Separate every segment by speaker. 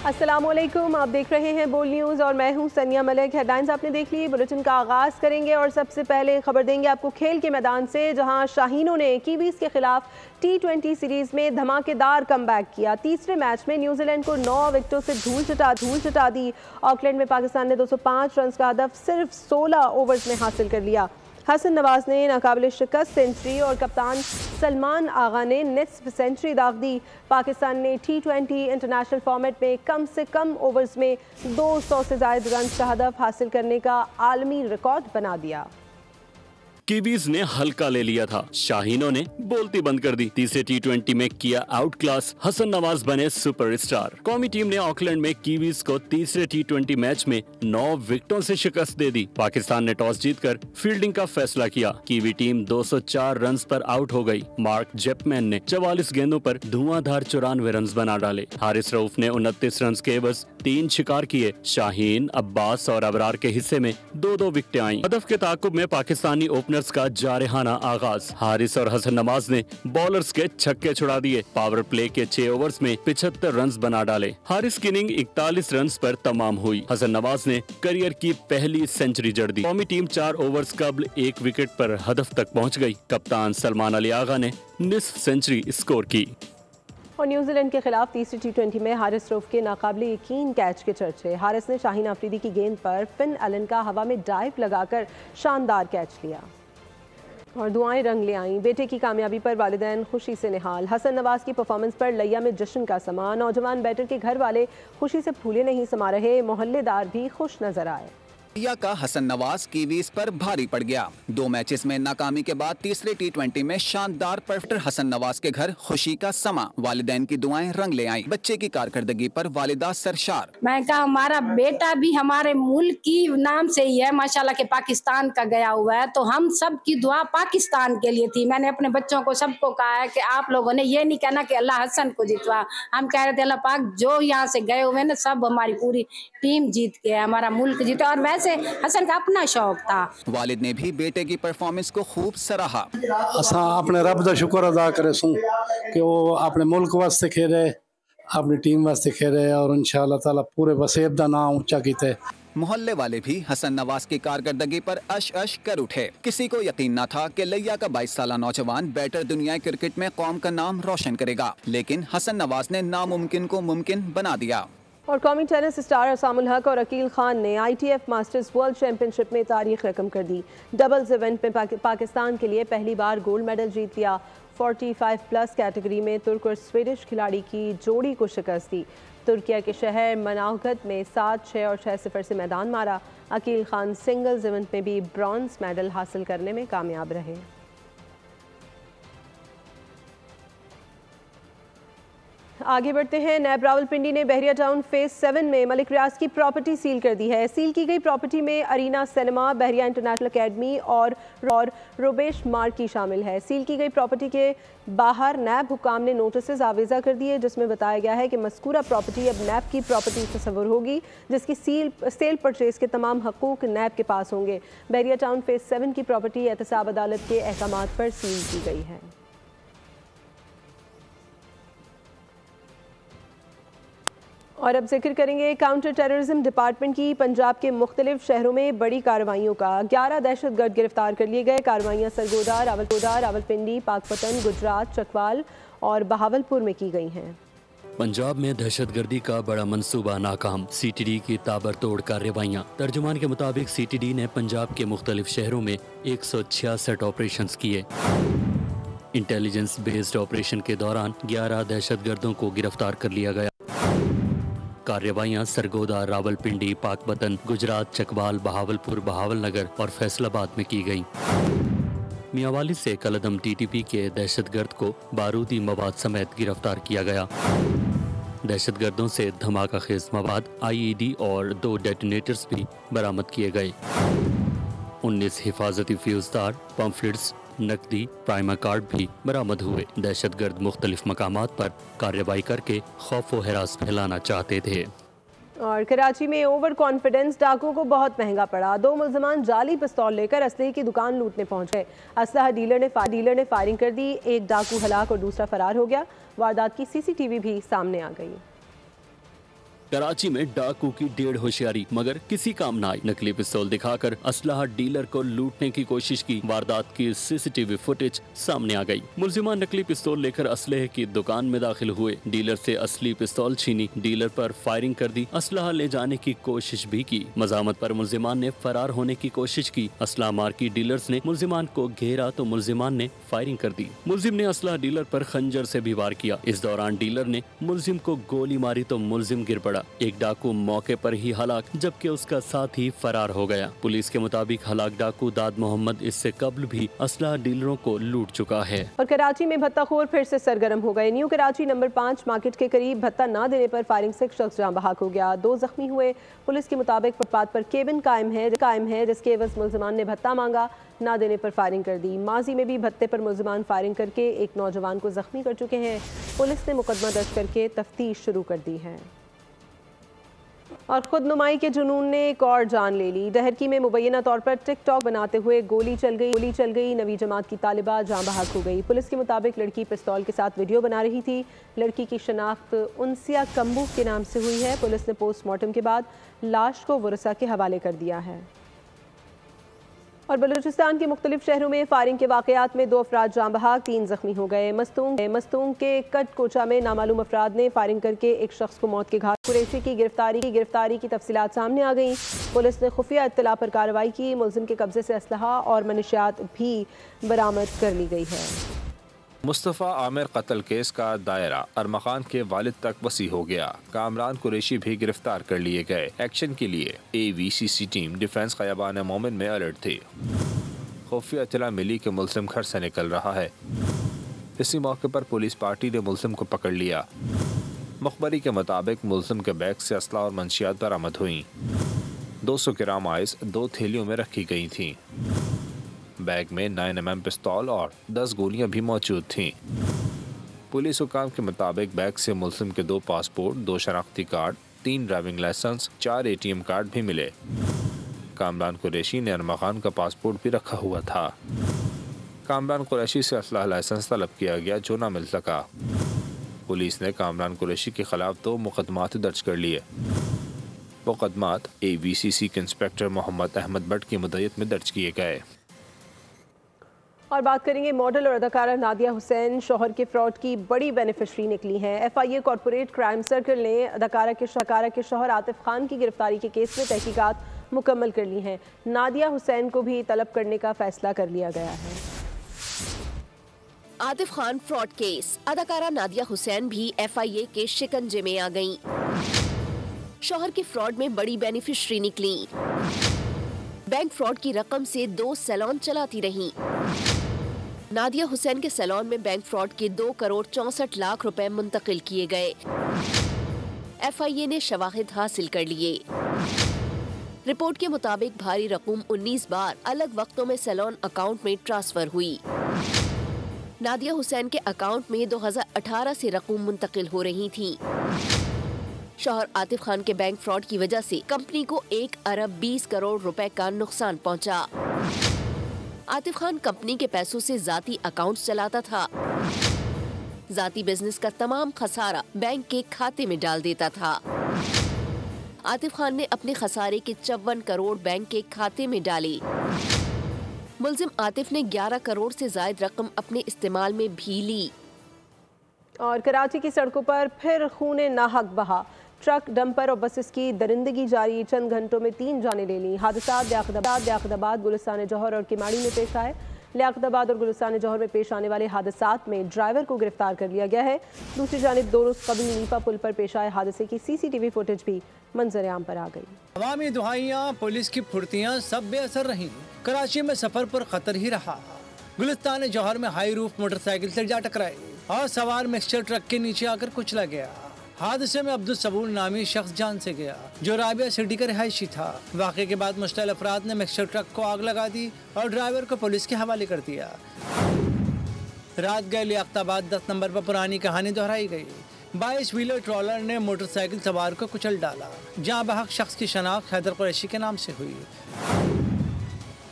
Speaker 1: अस्सलामुअलैकुम, आप देख रहे हैं बोल न्यूज़ और मैं हूं सनिया मलिक। हेडलाइंस आपने देख ली। बुलेटिन का आगाज़ करेंगे और सबसे पहले खबर देंगे आपको खेल के मैदान से, जहां शाहीनों ने कीवीज़ के खिलाफ T20 सीरीज़ में धमाकेदार कमबैक किया। तीसरे मैच में न्यूजीलैंड को 9 विकेटों से धूल चटा दी। ऑकलैंड में पाकिस्तान ने 205 रन का हदफ सिर्फ 16 ओवर्स में हासिल कर लिया। हसन नवाज ने नाकाबिल शिकस्त सेंचुरी और कप्तान सलमान आगा ने निस्फ सेंचुरी दाग दी। पाकिस्तान ने T20 इंटरनेशनल फॉर्मेट में कम से कम ओवर्स में 200 से ज़ायद रन का हदफ हासिल करने का आलमी रिकॉर्ड बना दिया।
Speaker 2: कीवीज ने हल्का ले लिया था, शाहीनों ने बोलती बंद कर दी। तीसरे T20 में किया आउट क्लास, हसन नवाज बने सुपरस्टार। कौमी टीम ने ऑकलैंड में कीवीज को तीसरे T20 मैच में 9 विकेटों से शिकस्त दे दी। पाकिस्तान ने टॉस जीतकर फील्डिंग का फैसला किया। कीवी टीम 204 रन पर आउट हो गई। मार्क जेपमैन ने 44 गेंदों पर धुआंधार 94 रन बना डाले। हारिस रऊफ ने 29 रन के एवज 3 शिकार किए। शाहीन, अब्बास और अबरार के हिस्से में 2-2 विकेटें आईं। हदफ के ताकुब में पाकिस्तानी ओपनर्स का जारहाना आगाज। हारिस और हसन नवाज ने बॉलर्स के छक्के छुड़ा दिए। पावर प्ले के 6 ओवर्स में 75 रन बना डाले। हारिस की इनिंग 41 रन पर तमाम हुई। हसन नवाज ने करियर की पहली सेंचुरी जड़ दी। कौमी टीम 4 ओवर्स कबल 1 विकेट पर हदफ तक पहुंच गई। कप्तान सलमान अली आगा ने निस्फ सेंचुरी स्कोर की।
Speaker 1: और न्यूजीलैंड के खिलाफ तीसरी T20 में हारिस रऊफ के नाकाबिले यकीन कैच के चर्चे। हारिस ने शाहीन अफरीदी की गेंद पर फिन एलन का हवा में डाइव लगाकर शानदार कैच लिया और दुआएं रंग ले आईं। बेटे की कामयाबी पर वालिदैन खुशी से निहाल। हसन नवाज की परफॉर्मेंस पर लिया में जश्न का समा। नौजवान बैटर के घर वाले खुशी से फूले नहीं समा रहे, मोहल्लेदार भी खुश नजर आए।
Speaker 3: लिया का हसन नवाज कीवीज पर भारी पड़ गया। 2 मैचेस में नाकामी के बाद तीसरे T20 में शानदार परफॉर्मेंस। हसन नवाज के घर खुशी का समा, वालिदैन की दुआएं रंग ले आईं। बच्चे की कारकर्दगी पर वालिदा सरशार।
Speaker 4: मैं कहा हमारा बेटा भी हमारे मुल्क की नाम से ही है, माशाल्लाह के पाकिस्तान का गया हुआ है, तो हम सब की दुआ पाकिस्तान के लिए थी। मैंने अपने बच्चों को सबको कहा है कि आप लोगों ने ये नहीं कहना कि अल्लाह हसन को जितवा। हम कह रहे थे अल्लाह पाक जो यहाँ से गए हुए ना सब हमारी पूरी टीम जीत के हमारा मुल्क जीते, और वैसे हसन का अपना शौक था।
Speaker 3: वालिद ने भी बेटे की परफॉर्मेंस को खूब सराहा।
Speaker 5: असा अपने रब दा शुक्र अदा करे सूं कि वो अपने मुल्क वास्ते खेले, अपनी टीम वास्ते खेले और इंशाअल्लाह ताला पूरे वसेब दा नाम ऊंचा कीते।
Speaker 3: मोहल्ले वाले भी हसन नवाज की कारकर्दगी पर अश अश कर उठे। किसी को यकीन न था कि लिया का 22 साला नौजवान बैटर दुनिया क्रिकेट में कौम का नाम रोशन करेगा, लेकिन हसन नवाज ने नामुमकिन को मुमकिन बना दिया।
Speaker 1: और कौमी टेनिस स्टार असामुल हक और अकील खान ने ITF मास्टर्स वर्ल्ड चैंपियनशिप में तारीख रकम कर दी। डबल्स इवेंट में पाकिस्तान के लिए पहली बार गोल्ड मेडल जीत लिया। 45+ कैटेगरी में तुर्क और स्वीडिश खिलाड़ी की जोड़ी को शिकस्त दी। तुर्किया के शहर मनावगत में 7-6 और 6-0 से मैदान मारा। अकील खान सिंगल्स इवेंट में भी ब्रॉन्ज मेडल हासिल करने में कामयाब रहे। आगे बढ़ते हैं। नैब रावलपिंडी ने बहरिया टाउन फेज 7 में मलिक रियाज की प्रॉपर्टी सील कर दी है। सील की गई प्रॉपर्टी में अरीना सिनेमा, बहरिया इंटरनेशनल अकेडमी और रोबेश मार्की शामिल है। सील की गई प्रॉपर्टी के बाहर नैब हुकाम ने नोटिस आवेजा कर दिए, जिसमें बताया गया है कि मज़कूरा प्रॉपर्टी अब नैब की प्रॉपर्टी तस्वुर होगी, जिसकी सेल परचेज के तमाम हकूक नैब के पास होंगे। बहरिया टाउन फेज 7 की प्रॉपर्टी एहतसाब अदालत के अहकामात पर सील की गई है। और अब जिक्र करेंगे काउंटर टेररिज्म डिपार्टमेंट की पंजाब के मुख्तलिफ शहरों में बड़ी कार्रवाइयों का। 11 दहशतगर्द गिरफ्तार कर लिए गए। कार्रवाइयाँ सरगोदा, रावलपिंडी, पाकपतन, गुजरात, चकवाल और बहावलपुर में की गई हैं।
Speaker 2: पंजाब में दहशतगर्दी का बड़ा मंसूबा नाकाम, CTD की ताबड़तोड़ कार्रवाइयाँ। तर्जुमान के मुताबिक CTD ने पंजाब के मुख्तलिफ शहरों में 166 ऑपरेशन किए। इंटेलिजेंस बेस्ड ऑपरेशन के दौरान 11 दहशतगर्दों को गिरफ्तार कर लिया गया। कार्रवाइयाँ सरगोदा, रावलपिंडी, पाकपतन, गुजरात, चकवाल, बहावलपुर, बहावलनगर और फैसलाबाद में की गई। मियावाली से कलदम TTP के दहशतगर्द को बारूदी मवाद समेत गिरफ्तार किया गया। दहशतगर्दों से धमाका खेज मवाद, IED और 2 डेटोनेटर्स भी बरामद किए गए। 19 हिफाजती फ्यूजदार, पम्फलेट्स, नकदी, प्राइमर कार्ड भी बरामद हुए। दहशतगर्द मुख्तलिफ मकामात पर कार्रवाई करके खौफ व हरास फैलाना चाहते थे।
Speaker 1: और कराची में ओवर कॉन्फिडेंस डाकुओं को बहुत महंगा पड़ा। 2 मुल्ज़िमान जाली पिस्तौल लेकर असलहे की दुकान लूटने पहुंचे। असलहा डीलर ने फायरिंग कर दी। एक डाकू हलाक और दूसरा फरार हो गया। वारदात की CCTV भी सामने आ गई।
Speaker 2: कराची में डाकू की डेढ़ होशियारी, मगर किसी काम न आई। नकली पिस्तौल दिखाकर असलहा डीलर को लूटने की कोशिश की। वारदात की सीसीटीवी फुटेज सामने आ गई। मुलजिमान नकली पिस्तौल लेकर असलहे की दुकान में दाखिल हुए। डीलर से असली पिस्तौल छीनी, डीलर पर फायरिंग कर दी। असलहा ले जाने की कोशिश भी की। मजामत पर मुलजिमान ने फरार होने की कोशिश की। असलहा मार की डीलर्स ने मुलजिमान को घेरा तो मुलजिमान ने फायरिंग कर दी। मुलजिम ने असलहा डीलर पर खंजर से भी वार किया। इस दौरान डीलर ने मुलजिम को गोली मारी तो मुलजिम गिर पड़ा। एक डाकू मौके पर ही हलाक, जबकि उसका साथी फरार हो गया। पुलिस के मुताबिक हलाक डाकू दाद मोहम्मद इससे कब्ल भी असलहा डीलरों को लूट चुका है।
Speaker 1: और कराची में भत्ताखोर फिर से सरगर्म हो गए। न्यू कराची नंबर 5 मार्केट के करीब भत्ता न देने पर फायरिंग से एक शख्स जान बहक हो गया। 2 जख्मी हुए। पुलिस के मुताबिक फुटपाथ पर केबिन कायम है जिसके एवज मुलजिमान ने भत्ता मांगा, ना देने पर फायरिंग कर दी। माजी में भी भत्ते पर मुलजिमान फायरिंग करके एक नौजवान को जख्मी कर चुके हैं। पुलिस ने मुकदमा दर्ज करके तफ्तीश शुरू कर दी है। और खुद नुमाई के जुनून ने एक और जान ले ली। डहरकी में मुबैना तौर पर टिकटॉक बनाते हुए गोली चल गई। नवी जमात की तालिबा जान बहक हो गई। पुलिस के मुताबिक लड़की पिस्तौल के साथ वीडियो बना रही थी। लड़की की शनाख्त उनसिया कम्बू के नाम से हुई है। पुलिस ने पोस्टमार्टम के बाद लाश को वरसा के हवाले कर दिया है। और बलूचिस्तान के मुख्तलिफ शहरों में फायरिंग के वाक़यात में 2 अफराद जान बहक, 3 जख्मी हो गए। मस्तूंग के कटकोचा में नामालूम अफराद ने फायरिंग करके एक शख्स को मौत के घाट। कुरैशी की गिरफ्तारी की तफसीलात सामने आ गई। पुलिस ने खुफिया इत्तला पर कार्रवाई की। मुलजिम के कब्जे से असलहा और मनशियात भी बरामद कर ली गई है।
Speaker 6: मुस्तफ़ा आमिर कत्ल केस का दायरा अरमखान के वालिद तक वसी हो गया। कामरान कुरैशी भी गिरफ्तार कर लिए गए। एक्शन के लिए AVCC टीम डिफेंस ख़याबान मोमिन में अलर्ट थी। खुफिया इत्तला मिली कि मुलजिम घर से निकल रहा है। इसी मौके पर पुलिस पार्टी ने मुलजिम को पकड़ लिया। मुखबरी के मुताबिक मुलजिम के बैग से असला और मंशियात बरामद हुई। 200 ग्राम आइस 2 थैलियों में रखी गई थी। बैग में 9mm पिस्तौल और 10 गोलियां भी मौजूद थीं। पुलिस हुकाम के मुताबिक बैग से मुलजिम के 2 पासपोर्ट, 2 शनाख्ती card, 3 driving licence, 4 ATM card भी मिले। कामरान कुरैशी ने अरमखान का पासपोर्ट भी रखा हुआ था। कामरान कुरैशी से असलहा लाइसेंस तलब किया गया जो न मिल सका। पुलिस ने कामरान कुरैशी के खिलाफ 2 मुकदमात दर्ज कर लिए। मुकदमात AVCC के इंस्पेक्टर मोहम्मद अहमद भट्ट की मुद्दत में दर्ज किए गए।
Speaker 1: और बात करेंगे मॉडल और अदाकारा नादिया हुसैन शौहर के फ्रॉड की बड़ी बेनिफिशरी निकली हैं। FIA कॉर्पोरेट क्राइम सर्कल ने अदाकारा के शौहर आतिफ खान की गिरफ्तारी के केस में तहकीकात मुकम्मल कर ली हैं। नादिया हुसैन को भी तलब करने का फैसला कर लिया गया है।
Speaker 7: आतिफ खान फ्रॉड केस, अदाकारा नादिया हुसैन भी FIA के शिकंजे में आ गईं। शौहर के फ्रॉड में बड़ी बेनिफिशरी निकली। बैंक फ्रॉड की रकम से 2 सैलून चलाती रहीं। नादिया हुसैन के सैलून में बैंक फ्रॉड के 2 करोड़ 64 लाख रुपए मुंतकिल किए गए। FIA ने शवाहिद हासिल कर लिए। रिपोर्ट के मुताबिक भारी रकम 19 बार अलग वक्तों में सैलून अकाउंट में ट्रांसफर हुई। नादिया हुसैन के अकाउंट में 2018 से रकम मुंतकिल हो रही थी। शौहर आतिफ खान के बैंक फ्रॉड की वजह से कंपनी को 1 अरब 20 करोड़ रुपए का नुकसान पहुंचा। आतिफ खान कंपनी के पैसों से जाती अकाउंट्स चलाता था। जाती बिजनेस का तमाम खसारा बैंक के खाते में डाल देता था। आतिफ खान ने अपने खसारे के 54 करोड़ बैंक के खाते में डाले। मुलजिम आतिफ ने 11 करोड़ से ज्यादा रकम अपने इस्तेमाल में भी ली।
Speaker 1: और कराची की सड़कों पर फिर खूने नाहक बहा। ट्रक, डंपर और बसेस की दरिंदगी जारी। चंद घंटों में 3 जानें ले लीं। हादसा लियाकताबाद, गुलिस्तान जौहर और किमाड़ी में पेश आए। लियाकताबाद और गुलिस्तान जौहर में पेश आने वाले हादसात में ड्राइवर को गिरफ्तार कर लिया गया है। दूसरी जानिब 2 रोज़ कबल नीपा पुल पर पेश आए हादसे की CCTV फुटेज भी मंजर आम पर आ गई।
Speaker 8: अवामी दुहाइयाँ, पुलिस की फुर्तियाँ सब बेअसर रहीं। कराची में सफर पर खतर ही रहा। गुलिस्तान जौहर में हाई रूफ मोटरसाइकिल से जा टकराई और सवार मिक्सचर ट्रक के नीचे आकर कुचला गया। हादसे में अब्दुल सबूर नामी शख्स जान से गया जो राबिया सिटी का रिहायशी था। वाक़े के बाद मुश्तल अफराद ने मिक्सचर ट्रक को आग लगा दी और ड्राइवर को पुलिस के हवाले कर दिया। रात गए लियाकताबाद 10 नंबर पर पुरानी कहानी दोहराई गई। 22 व्हीलर ट्रॉलर ने मोटरसाइकिल सवार को कुचल डाला। जहां बहक शख्स की शनाख्त हैदर कुरैशी के नाम से हुई।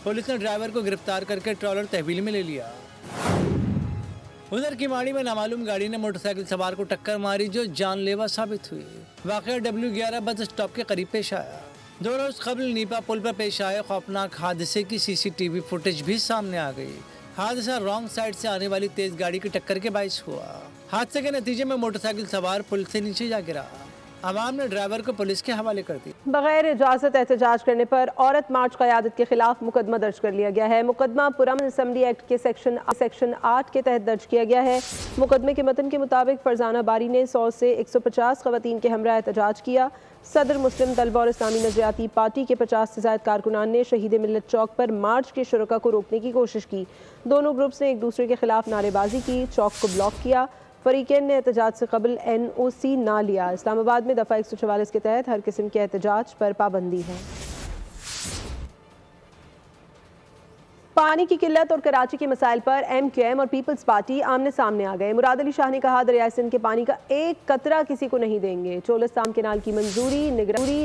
Speaker 8: पुलिस ने ड्राइवर को गिरफ्तार करके ट्रॉलर तहवील में ले लिया। उधर किमाड़ी में नामालूम गाड़ी ने मोटरसाइकिल सवार को टक्कर मारी जो जानलेवा साबित हुई। वाकया W11 बस स्टॉप के करीब पेश आया। 2 रोज कबल नीपा पुल पर पेश आए खौफनाक हादसे की CCTV फुटेज भी सामने आ गई। हादसा रॉन्ग साइड से आने वाली तेज गाड़ी की टक्कर के बाइस हुआ। हादसे के नतीजे में मोटरसाइकिल सवार पुल से नीचे जा गिरा। अवाम ने ड्राइवर को पुलिस के हवाले कर दी।
Speaker 1: बगैर इजाज़त एहतजाज करने पर औरत मार्च क़यादत के खिलाफ मुकदमा दर्ज कर लिया गया है। मुकदमा पुरअमन असम्बली एक्ट के सेक्शन 8 के तहत दर्ज किया गया है। मुकदमे के मतन के मुताबिक फरजाना बारी ने 100 से 150 ख़वातीन के हमरा एहतजाज किया। सदर मुस्लिम तलबा और इस्लामी नजरियाती पार्टी के 50 से ज़ायद कारकुनान ने शहीद मिल्लत चौक पर मार्च के शुरका को रोकने की कोशिश की। दोनों ग्रुप्स ने एक दूसरे के खिलाफ नारेबाजी की, चौक को ब्लॉक किया। फरीकैन ने एहतजाज से कबल NOC ना लिया। इस्लामाबाद में दफ़ा 144 के तहत हर किस्म के एहतजाज पर पाबंदी है। पानी की किल्लत और कराची के मसाइल पर MQM और पीपल्स पार्टी आमने सामने आ गए। मुराद अली शाह ने कहा, दरिया सिंध के पानी का एक कतरा किसी को नहीं देंगे। चोलस्तान केनाल की मंजूरी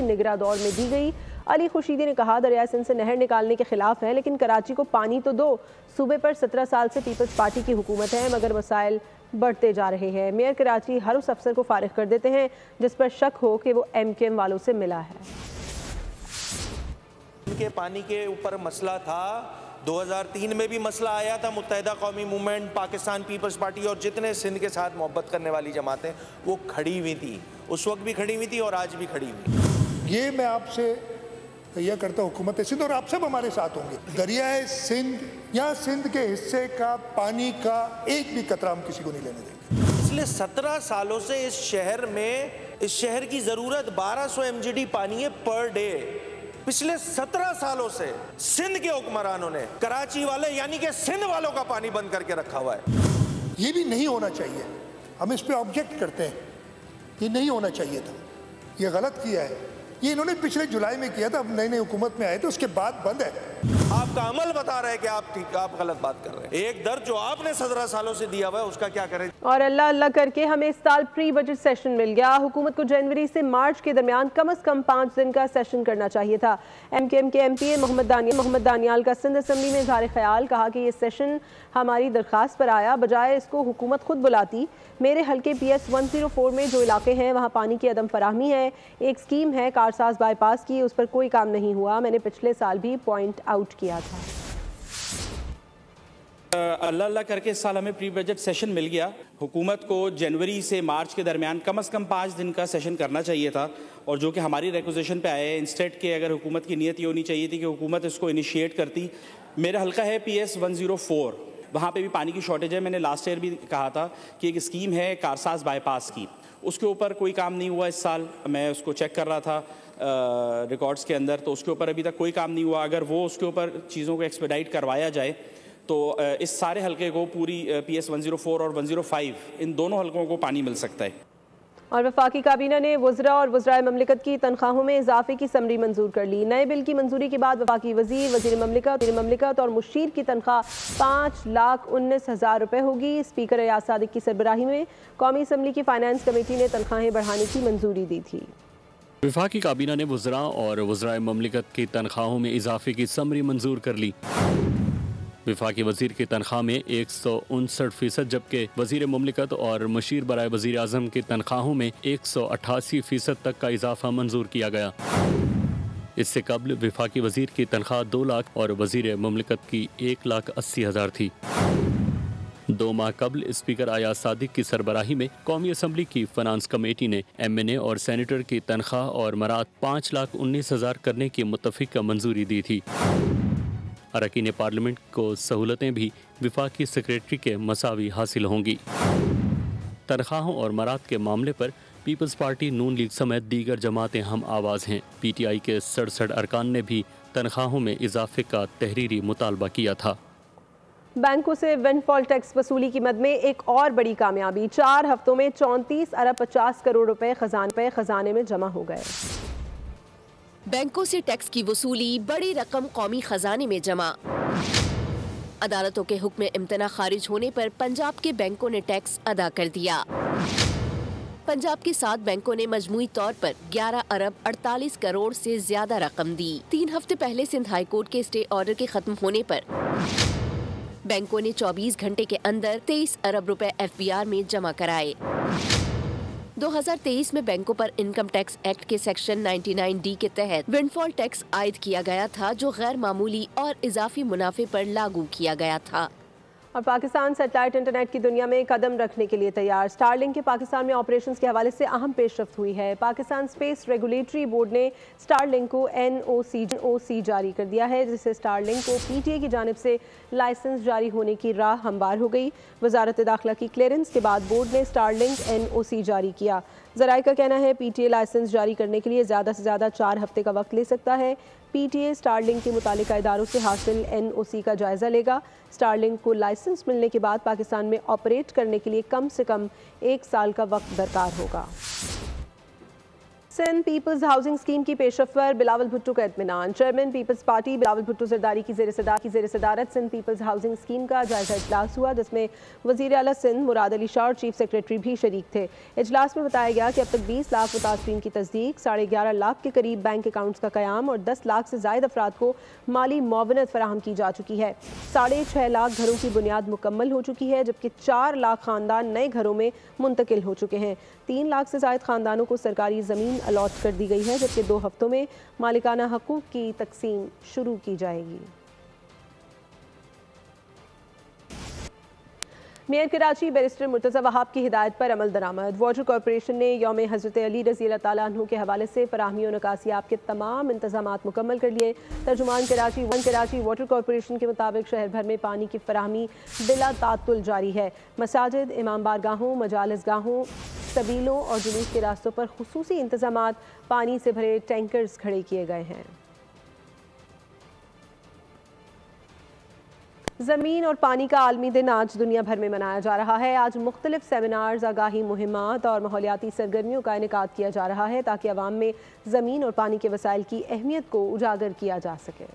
Speaker 1: निगरा दौर में दी गई। अली खुर्शीदी ने कहा, दरिया सिंध से नहर निकालने के खिलाफ है, लेकिन कराची को पानी तो दो। सूबे पर 17 साल से पीपल्स पार्टी की हुकूमत है, मगर मसाइल बढ़ते जा रहे हैं। मेयर कराची हर उस अफसर को फारिग कर देते हैं जिस पर शक हो कि वो MQM वालों से मिला है।
Speaker 9: इनके पानी के ऊपर मसला था, 2003 में भी मसला आया था। मुत्तहिदा कौमी मूवमेंट, पाकिस्तान पीपल्स पार्टी और जितने सिंध के साथ मोहब्बत करने वाली जमातें वो खड़ी हुई थी, उस वक्त भी खड़ी हुई थी और आज भी खड़ी हुई।
Speaker 10: ये मैं आपसे तैयार करता हुकूमत सिंध और आप सब हमारे साथ होंगे। दरियाए सिंध या सिंध के हिस्से का पानी का एक भी कतरा हम किसी को नहीं लेने देंगे।
Speaker 9: पिछले 17 सालों से इस शहर की जरूरत 1200 MGD पानी है पर डे। पिछले 17 सालों से सिंध के हुक्मरानों ने कराची वाले यानी कि सिंध वालों का पानी बंद करके रखा हुआ है।
Speaker 10: ये भी नहीं होना चाहिए, हम इस पे ऑब्जेक्ट करते हैं। ये नहीं होना चाहिए था, ये गलत किया है। ये इन्होंने पिछले जुलाई में किया था, अब नई हुकूमत में आए तो उसके बाद बंद है।
Speaker 9: आपका अमल बता रहे हैं कि आप गलत बात कर रहे हैं। एक दर्द जो आपने 17 सालों से दिया हुआ है उसका क्या करें।
Speaker 1: और अल्लाह अल्लाह करके हमें इस साल प्री बजट सेशन मिल गया। हुकूमत को जनवरी से मार्च के दरमियान कम से कम 5 दिन का सेशन करना चाहिए था। MQM के MPA मोहम्मद दानियाल का सिंध असम्बली में इज़हार ख्याल, कहा कि ये सेशन हमारी दरख्वास्त पर आया, बजाय इसको हुकूमत खुद बुलाती। मेरे हल्के PS 104 में जो इलाके हैं वहाँ पानी की अदम फराहमी है। एक स्कीम है कारसाज बाईपास की, उस पर कोई काम नहीं हुआ। मैंने पिछले साल भी पॉइंट आउट किया था।
Speaker 11: अल्लाह अल्लाह करके इस साल हमें प्री बजट सेशन मिल गया। हुकूमत को जनवरी से मार्च के दरमियान कम से कम 5 दिन का सेशन करना चाहिए था, और जो कि हमारी रिक्वेजिशन पे आए हैं। इंस्टेड के अगर हुकूमत की नीयत ये होनी चाहिए थी कि हुकूमत इसको इनिशिएट करती। मेरा हल्का है PS 104, वहाँ पे भी पानी की शॉर्टेज है। मैंने लास्ट ईयर भी कहा था कि एक स्कीम है कारसाज बाईपास की, उसके ऊपर कोई काम नहीं हुआ इस साल। मैं उसको चेक कर रहा था रिकॉर्ड्स के अंदर, तो उसके ऊपर अभी तक कोई काम नहीं हुआ। अगर वो उसके ऊपर चीज़ों को एक्सपेडाइट करवाया जाए तो इस सारे हल्के को पूरी PS 104 और 105 इन दोनों हल्कों को पानी मिल सकता है।
Speaker 1: और वफाकी काबीना ने वज़रा और वज़राए ममलिकत की तनख्वाहों में इजाफे की समरी मंजूर कर ली। नए बिल की मंजूरी के बाद वफाकी वज़ीर ममलिकत और मुशीर की तनख्वाह 5,19,000 रुपये होगी। स्पीकर अयाज सादिक की सरबराही में कौमी असम्बली की फाइनेंस कमेटी ने तनख्वाहें बढ़ाने की मंजूरी दी थी।
Speaker 2: वफाकी काबीना ने वज़रा और वज़राए ममलिकत की तनख्वाहों में इजाफे की समरी मंजूर कर ली। वफाकी वज़ीर की तनख्वाह में 159%, जबकि वज़ीर ममलिकत और मुशीर बराए वज़ीर आज़म की तनख्वाहों में 188% तक का इजाफा मंजूर किया गया। इससे कबल वफाकी वज़ीर की तनख्वाह 2 लाख और वज़ीर ममलिकत की 1,80,000 थी। 2 माह कबल स्पीकर अयाज सादिक की सरबराही में कौमी असम्बली की फाइनेंस कमेटी ने MNA और सेनेटर की तनख्वाह और मराद 5,19,000 करने की मुत्तफ़िक़ा मंजूरी दी थी। अरकान पार्लियामेंट को सहूलतें भी वफाकी सेक्रेटरी के मसावी हासिल होंगी। तनख्वाहों और मराद के मामले पर पीपल्स पार्टी, नून लीग समेत दीगर जमातें हम आवाज़ हैं। PTI के 67 अरकान ने भी तनख्वाहों में इजाफे का तहरीरी मुतालबा किया था।
Speaker 1: बैंकों से विंडफॉल टैक्स वसूली की मद में एक और बड़ी कामयाबी। 4 हफ्तों में 34 अरब 50 करोड़ रुपए खजाने में जमा हो गए।
Speaker 7: बैंकों से टैक्स की वसूली, बड़ी रकम कौमी खजाने में जमा। अदालतों के हुक्म इम्तना खारिज होने पर पंजाब के बैंकों ने टैक्स अदा कर दिया। पंजाब के 7 बैंकों ने मजमूई तौर पर 11 अरब 48 करोड़ से ज्यादा रकम दी। 3 हफ्ते पहले सिंध हाई कोर्ट के स्टे ऑर्डर के खत्म होने पर बैंकों ने 24 घंटे के अंदर 23 अरब रुपए FBR में जमा कराए। 2023 में बैंकों पर इनकम टैक्स एक्ट के सेक्शन 99D के तहत विंडफॉल टैक्स आयद किया गया था, जो गैर मामूली और इजाफी मुनाफे पर लागू किया गया था।
Speaker 1: और पाकिस्तान सैटेलाइट इंटरनेट की दुनिया में कदम रखने के लिए तैयार। स्टारलिंक के पाकिस्तान में ऑपरेशंस के हवाले से अहम पेशरफ्त हुई है। पाकिस्तान स्पेस रेगुलेटरी बोर्ड ने स्टारलिंक को NOC जारी कर दिया है, जिससे स्टारलिंक को PTA की जानिब से लाइसेंस जारी होने की राह हमवार हो गई। वजारत दाखिला की क्लियरेंस के बाद बोर्ड ने स्टारलिंक NOC जारी किया। ज़राए का कहना है PTA लाइसेंस जारी करने के लिए ज़्यादा से ज़्यादा 4 हफ्ते का वक्त ले सकता है। PTA स्टारलिंक के मुतालिका इदारों से हासिल NOC का जायज़ा लेगा। स्टारलिंक को लाइसेंस मिलने के बाद पाकिस्तान में ऑपरेट करने के लिए कम से कम 1 साल का वक्त दरकार होगा। सिंध पीपल्स हाउसिंग स्कीम की पेशरफ्त पर बिलावल भुट्टो का इत्मीनान। Chairman Peoples Party Bilawal Bhutto Zardari की ज़ेर सदारत सिंध पीपल्स हाउसिंग स्कीम का जायजा इजलास हुआ, जिसमें वज़ीर आला सिंध मुराद अली शाह और चीफ सेक्रेटरी भी शरीक थे। इजलास में बताया गया कि अब तक 20 लाख मुतासरीन की तस्दीक, 11.5 लाख के करीब बैंक अकाउंट्स का क़याम और 10 लाख से ज़ायद अफराद को माली मुआवनत फराहम की जा चुकी है। 6.5 लाख घरों की बुनियाद मुकम्मल हो चुकी है, जबकि 4 लाख खानदान नए घरों में मुंतकिल हो चुके हैं। 3 लाख से ज़ायद खानदानों को सरकारी ज़मीन अलॉट कर दी गई है, जबकि 2 हफ्तों में मालिकाना हकूक़ की तकसीम शुरू की जाएगी। मेयर कराची बैरिस्टर मुर्तज़ा वहाब की हिदायत पर अमल दरामद। वाटर कॉरपोरेशन ने यौम हज़रत अली रज़ी अल्लाह तआला अन्हु के हवाले से फराहमी और निकासियाब के तमाम इंतज़ामात मुकम्मल कर लिए। तर्जुमान कराची वाटर कॉरपोरेशन के मुताबिक शहर भर में पानी की फराहमी बिला तातुल जारी है। मसाजिद, इमाम बारगाहों, मजालिस गाहों, सबीलों और जुलूस के रास्तों पर खुसूसी इंतज़ामात, पानी से भरे टैंकर्स खड़े किए गए हैं। ज़मीन और पानी का आलमी दिन आज दुनिया भर में मनाया जा रहा है। आज मुख्तलिफ सेमिनार्स, आगाही मुहिमात और माहौलियाती सरगर्मियों का इनेकाद किया जा रहा है, ताकि अवाम में ज़मीन और पानी के वसाइल की अहमियत को उजागर किया जा सके।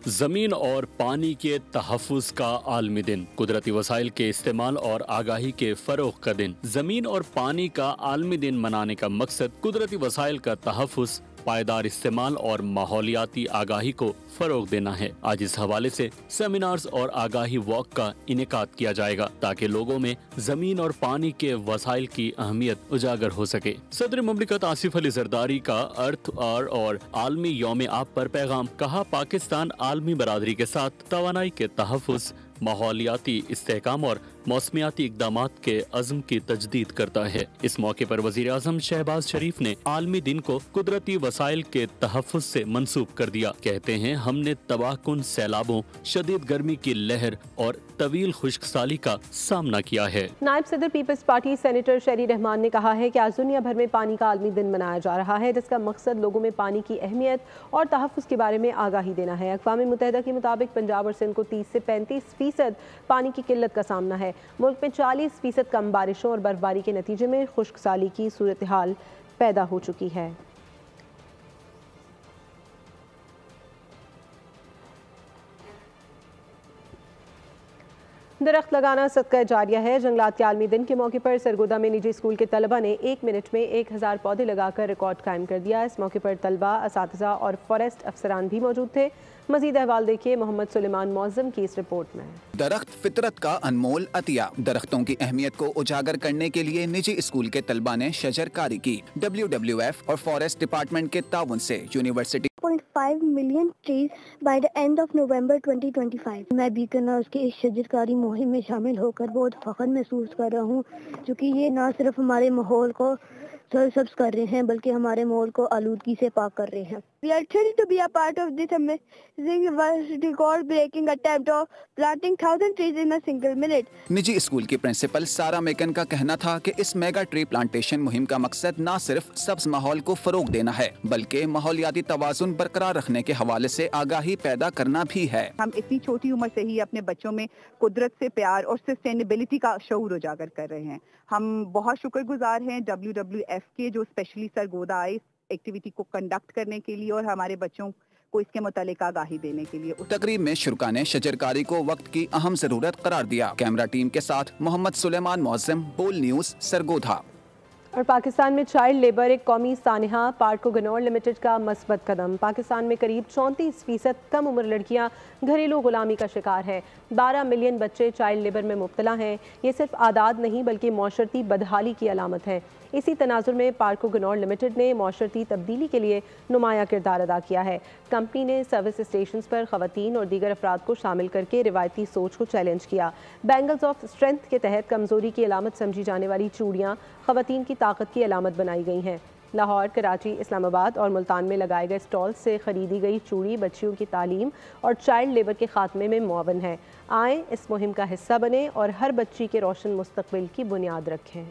Speaker 2: जमीन और पानी के तहफ़्फ़ुज़ का आलमी दिन, कुदरती वसाइल के इस्तेमाल और आगाही के फ़रोग़ का दिन। जमीन और पानी का आलमी दिन मनाने का मकसद कुदरती वसाइल का तहफ़्फ़ुज़, पायदार इस्तेमाल और माहौलियाती आगाही को फरोग देना है। आज इस हवाले से सेमिनार्स और आगाही वॉक का इनेकाद किया जाएगा, ताकि लोगों में जमीन और पानी के वसाइल की अहमियत उजागर हो सके। सदर मुमलिकत आसिफ अली जरदारी का अर्थ और आलमी यौम आब पर पैगाम। कहा, पाकिस्तान आलमी बरादरी के साथ तवानाई के तहफ़्फ़ुज़, माहौलियाती इस्तेहकाम और मौसमियाती इक़दामात के अज़्म की तजदीद करता है। इस मौके पर वज़ीर आज़म शहबाज शरीफ ने आलमी दिन को कुदरती वसाइल के तहफ़्फ़ुज़ से मंसूब कर दिया। कहते हैं, हमने तबाहकुन सैलाबों, शदीद गर्मी की लहर और तवील खुश्क साली का सामना किया है।
Speaker 1: नायब सदर पीपल्स पार्टी सेनेटर शहरी रहमान ने कहा है कि आज दुनिया भर में पानी का आलमी दिन मनाया जा रहा है, जिसका मकसद लोगों में पानी की अहमियत और तहफ़्फ़ुज़ के बारे में आगाही देना है। अक़वाम मुत्तहिदा के मुताबिक पंजाब और सिंध को 30 से 35% पानी की किल्लत का सामना है। मुल्क में 40% कम बारिशों और बर्फबारी के नतीजे में खुश्क साली की सूरत हाल पैदा हो चुकी है। दरख्त लगाना सदका जारिया है। जंगलात के आलमी दिन के मौके पर सरगोदा में निजी स्कूल के तलबा ने 1 मिनट में 1000 पौधे लगाकर रिकॉर्ड कायम कर दिया। इस मौके पर तलबा, असातिज़ा और फॉरेस्ट अफसरान भी मौजूद थे। मजीद अहवाल देखिए मोहम्मद सुलेमान मौज़म की इस रिपोर्ट में।
Speaker 3: दरख्त फितरत का अनमोल अतिया। दरख्तों की अहमियत को उजागर करने के लिए निजी स्कूल के तलबा ने शजरकारी की। WWF और फॉरेस्ट डिपार्टमेंट के ताउन से university
Speaker 12: 5 million trees by the end of November 2025। मैं बीकन हाउस की इस शजरकारी मुहिम में शामिल होकर बहुत फख्र महसूस कर रहा हूँ, क्योंकि ये न सिर्फ हमारे माहौल को सरसब्ज कर रहे हैं, बल्कि हमारे माहौल को आलूदगी से पाक कर रहे हैं। We are thrilled to be a part of this amazing record-breaking attempt of planting 1000 trees in a single minute.
Speaker 3: निजी स्कूल की प्रिंसिपल सारा मेकन का कहना था कि इस मेगा ट्री प्लांटेशन मुहिम का मकसद न सिर्फ सब्ज माहौल को फरोग देना है, बल्कि माहौलियाती तवाज़ुन बरकरार रखने के हवाले से आगाही पैदा करना भी है।
Speaker 13: हम इतनी छोटी उम्र से ही अपने बच्चों में कुदरत से प्यार और सस्टेनेबिलिटी का शऊर उजागर कर रहे हैं। हम बहुत शुक्रगुजार हैं WWF के, जो स्पेशली सरगोदा आए एक्टिविटी को कंडक्ट करने के लिए और हमारे बच्चों को इसके मुतालिक आगाही देने के लिए।
Speaker 3: तकरीब में शुरका ने शजरकारी को वक्त की अहम जरूरत करार दिया। कैमरा टीम के साथ मोहम्मद सुलेमान मौज़म, बोल न्यूज़, सरगोधा।
Speaker 1: और पाकिस्तान में चाइल्ड लेबर एक कौमी सानहा, पार्को गनौर लिमिटेड का मस्बत कदम। पाकिस्तान में करीब 34% कम उम्र लड़कियां घरेलू गुलामी का शिकार है। 12 मिलियन बच्चे चाइल्ड लेबर में मुब्तला हैं। ये सिर्फ आदाद नहीं बल्कि मौशरती बदहाली की अलामत है। इसी तनाजुर में पार्को गनौर लिमिटेड ने मौशरती तब्दीली के लिए नुमाया किरदार अदा किया है। कंपनी ने सर्विस स्टेशन पर खवातीन और दीगर अफराद को शामिल करके रिवायती सोच को चैलेंज किया। बैंगल्स ऑफ स्ट्रेंथ के तहत कमजोरी की अलामत समझी जाने वाली चूड़ियाँ खवातीन की ताकत की अलामत बनाई गई हैं। लाहौर, कराची, इस्लामाबाद और मुल्तान में लगाए गए स्टॉल से खरीदी गई चूड़ी बच्चियों की तालीम और चाइल्ड लेबर के खात्मे में मुआवन है। आएँ इस मुहिम का हिस्सा बने और हर बच्ची के रोशन मुस्तकबिल की बुनियाद रखें।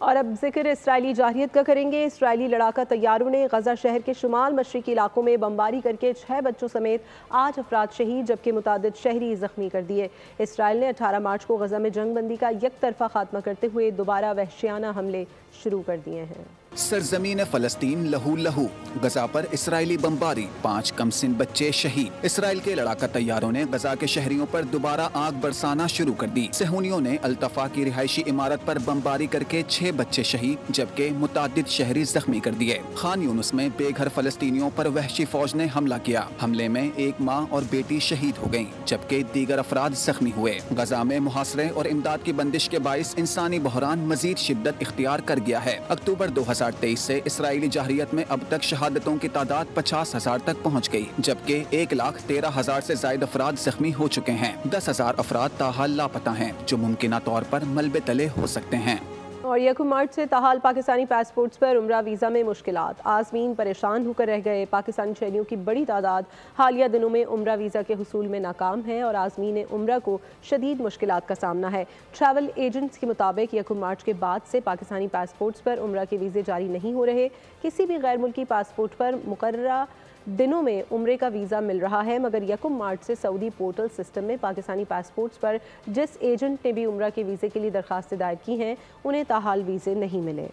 Speaker 1: और अब जिक्र इसराइली जारहियत का करेंगे। इसराइली लड़ाका तैयारों ने गजा शहर के शुमाल मशरिकी इलाकों में बमबारी करके 6 बच्चों समेत 8 अफराद शहीद जबकि मुतादिद शहरी जख्मी कर दिए। इसराइल ने 18 मार्च को गजा में जंग बंदी का एक तरफा खात्मा करते हुए दोबारा वहशियाना हमले शुरू कर दिए हैं।
Speaker 3: सरजमीन फ़लस्तीन लहू लहू, गजा पर इसराइली बमबारी, 5 कमसिन बच्चे शहीद। इसराइल के लड़ाका तैयारों ने गजा के शहरियों पर दोबारा आग बरसाना शुरू कर दी। सेहूनियों ने अल्तफा की रिहायशी इमारत पर बमबारी करके 6 बच्चे शहीद जबकि मुतादिद शहरी जख्मी कर दिए। खान यूनुस में बेघर फ़लस्तीनियों पर वहशी फौज ने हमला किया। हमले में एक माँ और बेटी शहीद हो गयी जबकि दीगर अफराद जख्मी हुए। गजा में मुहासरे और इमदाद की बंदिश के बाइस इंसानी बहरान मजीद शिद्दत इख्तियार कर गया है। अक्टूबर 2023 से इसराइली जारहियत में अब तक शहादतों की तादाद 50,000 तक पहुँच गई जबकि 1,13,000 से ज्यादा अफराद जख्मी हो चुके हैं। 10,000 अफराद ताहाल लापता हैं जो मुमकिना तौर पर मलबे तले हो सकते हैं।
Speaker 1: और 1 मार्च से ताहाल पाकिस्तानी पासपोर्ट्स पर उम्रा वीज़ा में मुश्किलात, आज़मीन परेशान होकर रह गए। पाकिस्तानी शहरियों की बड़ी तादाद हालिया दिनों में उम्रा वीज़ा के हुसूल में नाकाम है और आज़मीन उम्रा को शदीद मुश्किलात का सामना है। ट्रैवल एजेंट्स के मुताबिक 1 मार्च के बाद से पाकिस्तानी पासपोर्ट्स पर उम्रा के वीज़े जारी नहीं हो रहे। किसी भी गैर मुल्की पासपोर्ट पर मुकर्ररा दिनों में उम्रे का वीज़ा मिल रहा है मगर 1 मार्च से सऊदी पोर्टल सिस्टम में पाकिस्तानी पासपोर्ट्स पर जिस एजेंट ने भी उम्रा के वीज़े के लिए दरख्वास्तें दायर की हैं उन्हें ताहाल वीज़े नहीं मिले।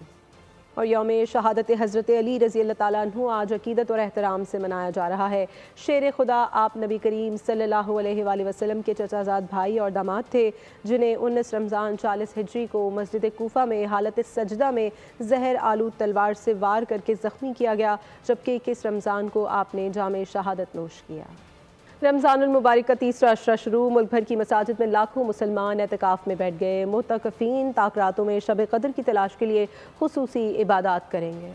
Speaker 1: और यौम शहादत हज़रत अली रज़ी अल्लाह ताला अन्हु आज अकीदत और एहतराम से मनाया जा रहा है। शेर खुदा आप नबी करीम सल्लल्लाहु अलैहि वसल्लम के चचाजाद भाई और दामाद थे जिन्हें 19 रमज़ान 40 हिजरी को मस्जिद कूफा में हालत सजदा में जहर आलूद तलवार से वार करके ज़ख्मी किया गया जबकि 21 रमज़ान को आपने जामे शहादत नोश किया। रमज़ानुल मुबारक का तीसरा अशरा शुरू, मुल्क भर की मसाजिद में लाखों मुसलमान एतकाफ़ में बैठ गए। मुतकफ़ीन ताकरातों में शब कदर की तलाश के लिए खुसूसी इबादत करेंगे।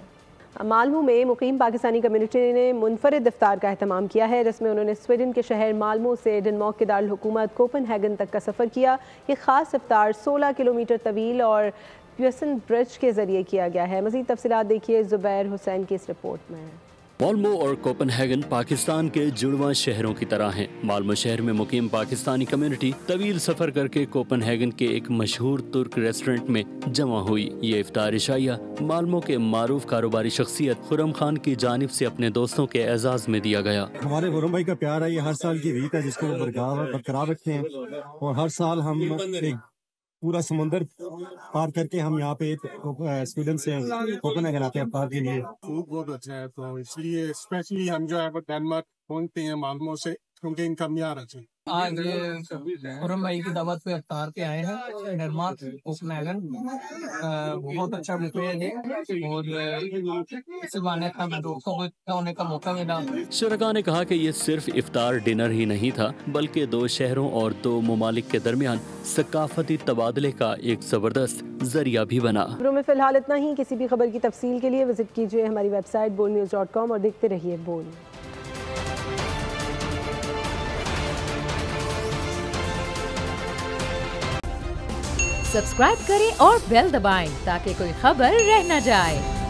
Speaker 1: मालमू में मुकीम पाकिस्तानी कम्युनिटी ने मुनफरिद इफ्तार का एहतमाम किया है जिसमें उन्होंने स्वीडन के शहर मालमो से डेनमार्क के दारुल हुकूमत कोपनहेगन तक का सफ़र किया। ये ख़ास इफ्तार 16 किलोमीटर तवील और प्यसन ब्रिज के ज़रिए किया गया है। मज़ीद तफसीलात देखिए ज़ुबैर हुसैन की इस रिपोर्ट में।
Speaker 2: माल्मो और कोपनहेगन पाकिस्तान के जुड़वा शहरों की तरह हैं। माल्मो शहर में मुकीम पाकिस्तानी कम्युनिटी तवील सफर करके कोपनहेगन के एक मशहूर तुर्क रेस्टोरेंट में जमा हुई। ये इफ्तार इशाइया माल्मो के मारूफ कारोबारी शख्सियत खुरम खान की जानिब से अपने दोस्तों के एजाज में दिया गया।
Speaker 14: हमारे खुरम भाई का प्यार है, ये हर साल की रीत है जिसको बरकरार रखते हैं और हर साल हम एक पूरा समुंदर पार करके हम यहाँ पे स्वीडन से कोपनहेगन आते हैं इफ्तार के लिए।
Speaker 15: फूड बहुत अच्छा है तो इसलिए स्पेशली हम जो है वो डेनमार्क पहुँचते हैं मालमो से क्योंकि इनका म्यार अच्छा है।
Speaker 16: आज खुरम भाई की दावत पे इफ्तार पे आए हैं डेनमार्क कोपनहेगन। बहुत अच्छा बुफे है और इस बहाने हमें दोस्तों को होने का मौका मिला।
Speaker 2: शुरका ने कहा कि ये सिर्फ इफ्तार डिनर ही नहीं था बल्कि 2 शहरों और 2 ममालिक के दरमियान सकाफती तबादले का एक जबरदस्त जरिया भी बना।
Speaker 1: खबरों में फिलहाल इतना ही। किसी भी खबर की तफसील के लिए विजिट कीजिए हमारी वेबसाइट bolnews.com और देखते रहिए बोल।
Speaker 17: सब्सक्राइब करें और बेल दबाएं ताकि कोई खबर रह न जाए।